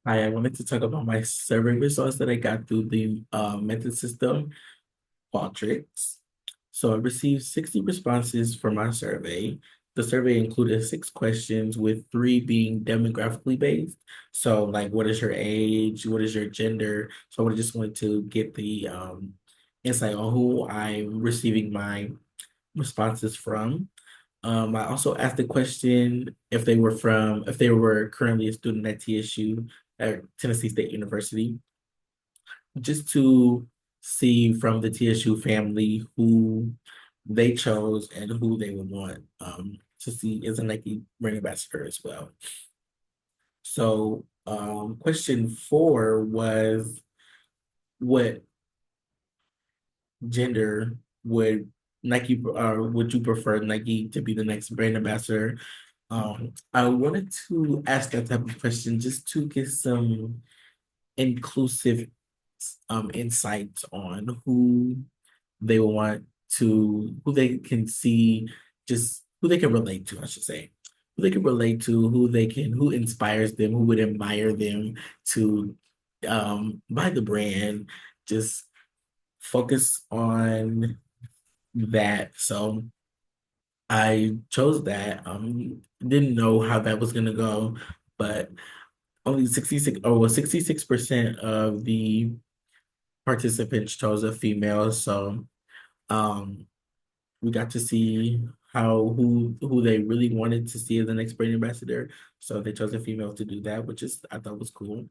I wanted to talk about my survey results that I got through the method system, Qualtrics. So I received 60 responses for my survey. The survey included 6 questions, with 3 being demographically based. So, like, what is your age? What is your gender? So, I just wanted to get the insight on who I'm receiving my responses from. I also asked the question if they were currently a student at TSU, at Tennessee State University, just to see from the TSU family who they chose and who they would want to see as a Nike brand ambassador as well. So, question 4 was, what gender would would you prefer Nike to be the next brand ambassador? I wanted to ask that type of question just to get some inclusive insights on who they want who they can see, just who they can relate to, I should say. Who they can relate to, who inspires them, who would admire them to buy the brand, just focus on that. So I chose that. Didn't know how that was gonna go, but only 66% of the participants chose a female. So um we got to see who they really wanted to see as the next brand ambassador. So they chose a female to do that, which is I thought was cool.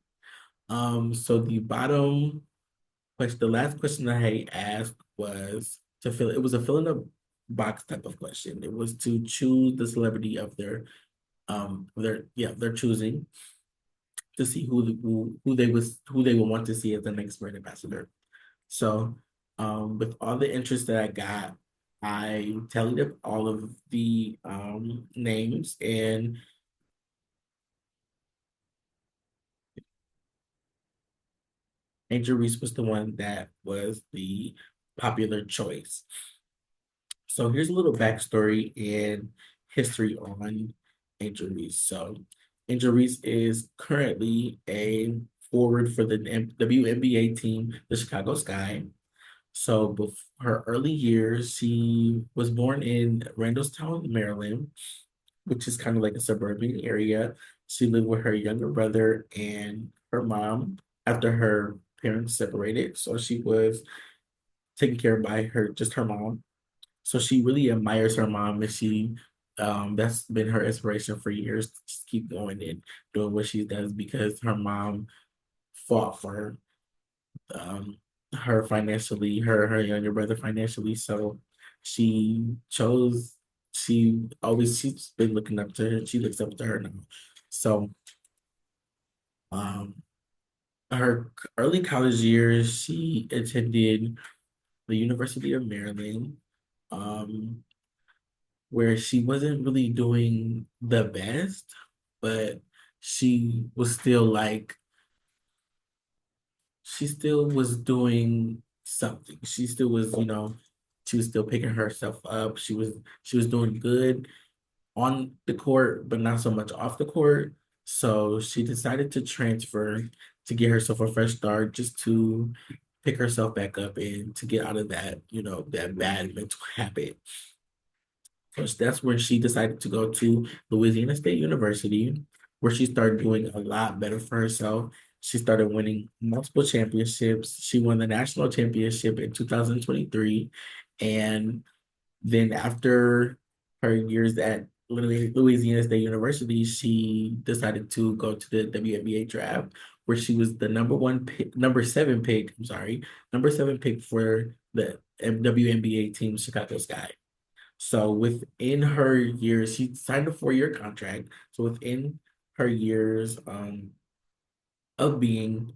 So the last question I asked was it was a fill in the box type of question. It was to choose the celebrity of their choosing, to see who they would want to see as the next brand ambassador. So, with all the interest that I got, I tallied up all of the names, and Angel Reese was the one that was the popular choice. So here's a little backstory and history on Angel Reese. So Angel Reese is currently a forward for the WNBA team, the Chicago Sky. So before her early years, she was born in Randallstown, Maryland, which is kind of like a suburban area. She lived with her younger brother and her mom after her parents separated. So she was taken care of by her mom. So she really admires her mom, and that's been her inspiration for years to just keep going and doing what she does, because her mom fought for um her financially, her younger brother financially. So she chose she's been looking up to her. She looks up to her now. So um her early college years, she attended the University of Maryland, um, where she wasn't really doing the best, but she was still like she still was doing something. She was still picking herself up. She was doing good on the court, but not so much off the court. So she decided to transfer to get herself a fresh start, just to pick herself back up and to get out of that bad mental habit. So that's when she decided to go to Louisiana State University, where she started doing a lot better for herself. She started winning multiple championships. She won the national championship in 2023. And then after her years at Louisiana State University, she decided to go to the WNBA draft, where she was the number 7 pick for the WNBA team, Chicago Sky. So within her years, she signed a 4-year contract. So within her years of being,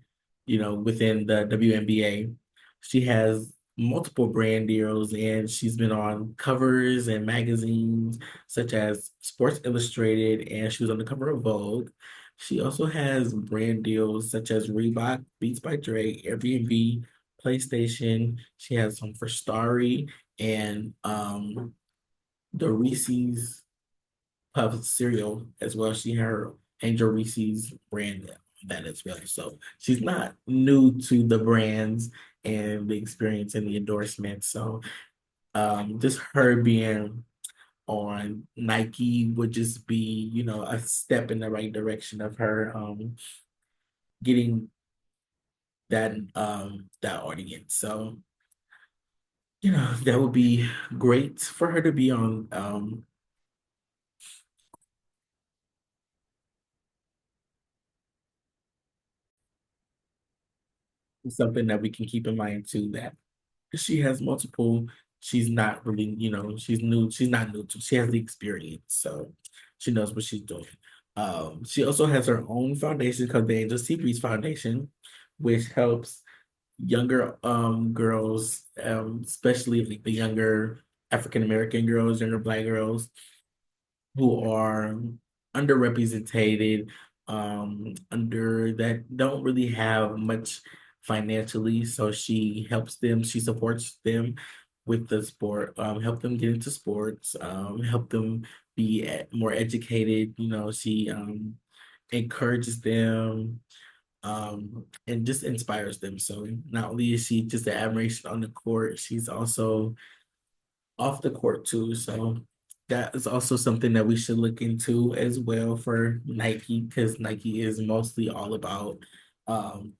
within the WNBA, she has multiple brand deals, and she's been on covers and magazines such as Sports Illustrated, and she was on the cover of Vogue. She also has brand deals such as Reebok, Beats by Dre, Airbnb, PlayStation. She has some for Starry and the Reese's Puff cereal as well. She had her Angel Reese's brand that as well. So she's not new to the brands and the experience and the endorsement. So just her being on Nike would just be, a step in the right direction of her getting that audience. So, that would be great for her to be on something that we can keep in mind too, that she has multiple, she's not really, she's not new to, she has the experience, so she knows what she's doing. She also has her own foundation called the Angel Seabreeze Foundation, which helps younger girls, especially like the younger African American girls, younger Black girls who are underrepresented, under that don't really have much financially. So she helps them, she supports them with the sport, help them get into sports, help them be more educated. She encourages them, and just inspires them. So not only is she just an admiration on the court, she's also off the court too. So that is also something that we should look into as well for Nike, because Nike is mostly all about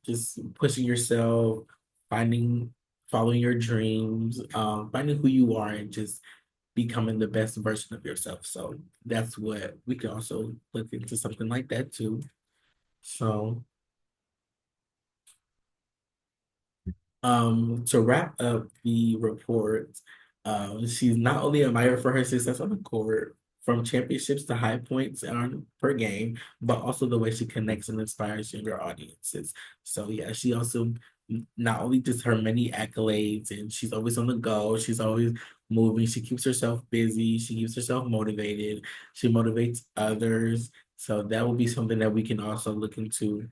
just pushing yourself, finding following your dreams, finding who you are and just becoming the best version of yourself. So that's what we can also look into something like that too. So to wrap up the report, she's not only admired for her success on the court, from championships to high points on per game, but also the way she connects and inspires younger audiences. So yeah, she also not only just her many accolades, and she's always on the go, she's always moving, she keeps herself busy, she keeps herself motivated, she motivates others. So that will be something that we can also look into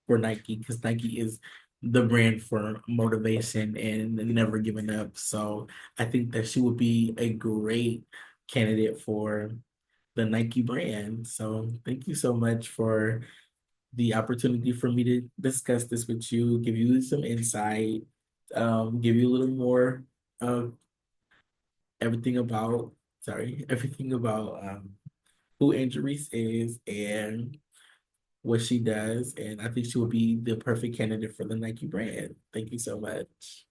for Nike, because Nike is the brand for motivation and never giving up. So I think that she would be a great candidate for the Nike brand. So thank you so much for the opportunity for me to discuss this with you, give you some insight, give you a little more of everything about, everything about who Angel Reese is and what she does, and I think she would be the perfect candidate for the Nike brand. Thank you so much.